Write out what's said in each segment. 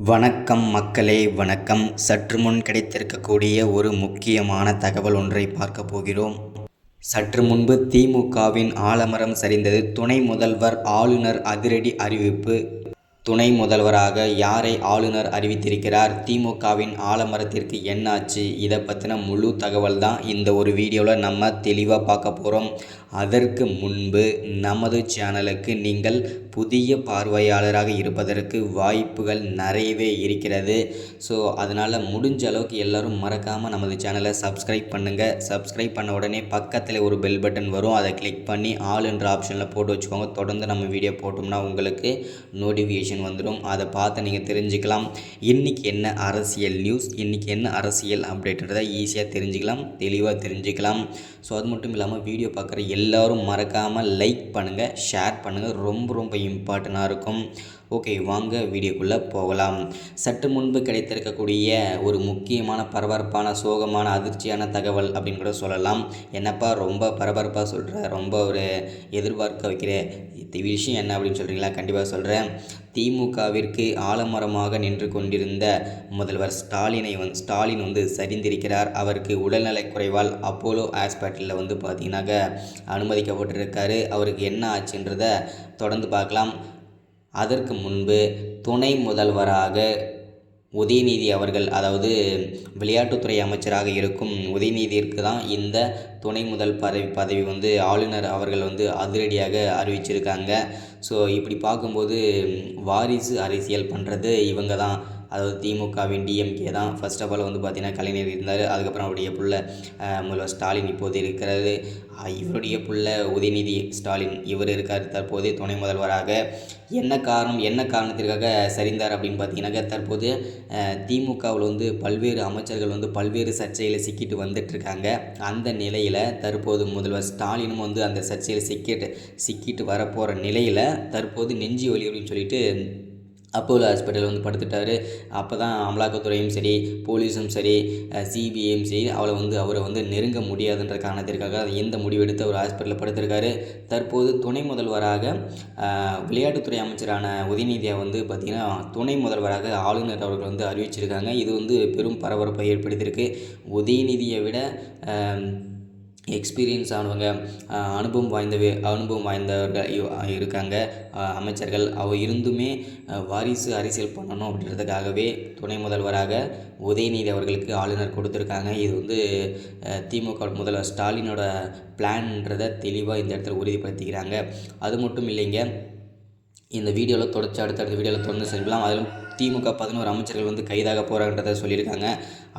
வணக்கம் மக்களே, வணக்கம். சற்று முன் கிடைத்திருக்கக்கூடிய ஒரு முக்கியமான தகவல் ஒன்றை பார்க்க போகிறோம். சற்று முன்பு திமுகவின் ஆலமரம் சரிந்தது. துணை முதல்வர் ஆளுநர் அதிரடி அறிவிப்பு. துணை முதல்வராக யாரை ஆளுநர் அறிவித்திருக்கிறார்? திமுகவின் ஆலமரத்திற்கு என்னாச்சு? இதை பற்றின முழு தகவல் தான் இந்த ஒரு வீடியோவில் நம்ம தெளிவாக பார்க்க போகிறோம். அதற்கு முன்பு நமது சேனலுக்கு நீங்கள் புதிய பார்வையாளராக இருப்பதற்கு வாய்ப்புகள் நிறையவே இருக்கிறது. ஸோ அதனால் முடிஞ்ச அளவுக்கு எல்லோரும் மறக்காமல் நமது சேனலை சப்ஸ்கிரைப் பண்ணுங்கள். சப்ஸ்கிரைப் பண்ண உடனே பக்கத்தில் ஒரு பெல் பட்டன் வரும், அதை கிளிக் பண்ணி ஆல் என்ற ஆப்ஷனில் போட்டு வச்சுக்கோங்க. தொடர்ந்து நம்ம வீடியோ போட்டோம்னா உங்களுக்கு நோட்டிஃபிகேஷன் வந்துடும். அதை பார்த்து நீங்கள் தெரிஞ்சுக்கலாம். இன்றைக்கி என்ன அரசியல் நியூஸ், இன்றைக்கி என்ன அரசியல் அப்டேட்ன்றதை ஈஸியாக தெரிஞ்சுக்கலாம், தெளிவாக தெரிஞ்சுக்கலாம். ஸோ அது மட்டும் இல்லாமல் வீடியோ பார்க்குற எல்லோரும் மறக்காமல் லைக் பண்ணுங்கள், ஷேர் பண்ணுங்கள். ரொம்ப இம்பார்ட்டண்ட்டாக இருக்கும். ஓகே, வாங்க வீடியோக்குள்ளே போகலாம். சற்று முன்பு கிடைத்திருக்கக்கூடிய ஒரு முக்கியமான பரபரப்பான சோகமான அதிர்ச்சியான தகவல் அப்படின்னு கூட சொல்லலாம். என்னப்பா ரொம்ப பரபரப்பாக சொல்கிற, ரொம்ப ஒரு எதிர்பார்க்க வைக்கிற விஷயம் என்ன அப்படின்னு சொல்கிறீங்களா? கண்டிப்பாக சொல்கிறேன். திமுகவிற்கு ஆலமரமாக நின்று கொண்டிருந்த முதல்வர் ஸ்டாலின் வந்து சரிந்திருக்கிறார். அவருக்கு உடல்நலக் குறைவால் அப்போலோ ஹாஸ்பிட்டலில் வந்து பார்த்திங்கனாக்க அனுமதிக்கப்பட்டிருக்காரு. அவருக்கு என்ன ஆச்சுன்றதை தொடர்ந்து பார்க்கலாம். அதற்கு முன்பு துணை முதல்வராக உதயநிதி அவர்கள், அதாவது விளையாட்டுத்துறை அமைச்சராக இருக்கும் உதயநிதிக்கு தான் இந்த துணை முதல் பதவி வந்து ஆளுநர் அவர்கள் வந்து அதிரடியாக அறிவிச்சிருக்காங்க. ஸோ இப்படி பார்க்கும்போது வாரிசு அரசியல் பண்ணுறது இவங்க தான், அதாவது திமுகவின் டிஎம்கே தான். ஃபர்ஸ்ட் ஆஃப் ஆல் வந்து பார்த்திங்கன்னா கலைஞர் இருந்தார். அதுக்கப்புறம் அவருடைய புள்ள முதல்வர் ஸ்டாலின் இப்போது இருக்கிறது. இவருடைய புள்ள உதயநிதி ஸ்டாலின் இவர் இருக்கார் தற்போது துணை முதல்வராக. என்ன காரணத்திற்காக சரிந்தார் அப்படின்னு பார்த்தீங்கன்னாக்க, தற்போது திமுகவில் வந்து பல்வேறு அமைச்சர்கள் வந்து பல்வேறு சர்ச்சையில் சிக்கிட்டு வந்துட்டுருக்காங்க. அந்த நிலையில் தற்போது முதல்வர் ஸ்டாலினும் வந்து அந்த சர்ச்சையில் சிக்கிட்டு வரப்போகிற நிலையில் தற்போது நெஞ்சு வலி அப்படின்னு சொல்லிட்டு அப்போலோ ஹாஸ்பிட்டல் வந்து படுத்துட்டார். அப்போ தான் அமலாக்கத்துறையும் சரி, போலீஸும் சரி, சிபிஐயும் சரி அவரை வந்து நெருங்க முடியாதுன்ற காரணத்திற்காக எந்த முடிவெடுத்து அவர் ஹாஸ்பிட்டலில் படுத்திருக்காரு. தற்போது துணை முதல்வராக விளையாட்டுத்துறை அமைச்சரான உதயநிதியை வந்து பார்த்திங்கன்னா துணை முதல்வராக ஆளுநர் அவர்கள் வந்து அறிவிச்சிருக்காங்க. இது வந்து பெரும் பரபரப்பை ஏற்படுத்தியிருக்கு. உதயநிதியை விட எக்ஸ்பீரியன்ஸ் ஆனவங்க, அனுபவம் வாய்ந்தவர்கள் இருக்காங்க அமைச்சர்கள். இருந்துமே வாரிசு அரசியல் பண்ணணும் அப்படின்றதுக்காகவே துணை முதல்வராக உதயநிதி அவர்களுக்கு ஆளுநர் கொடுத்துருக்காங்க. இது வந்து திமுக முதல்வர் ஸ்டாலினோட பிளான்ன்றதை தெளிவாக இந்த இடத்துல உறுதிப்படுத்திக்கிறாங்க. அது மட்டும் இல்லைங்க, இந்த வீடியோவில் அடுத்தடுத்த வீடியோவில் தொடர்ந்து செல்லலாம். அதிலும் திமுக 11 அமைச்சர்கள் வந்து கைதாக போகிறாங்கன்றதை சொல்லியிருக்காங்க.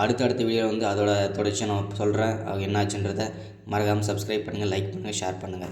அடுத்த வீடியோவில் வந்து அதோட தொடர்ச்சியை நான் சொல்கிறேன், என்னாச்சுன்றதை. மறக்காமல் சப்ஸ்கிரைப் பண்ணுங்கள், லைக் பண்ணுங்கள், ஷேர் பண்ணுங்கள்.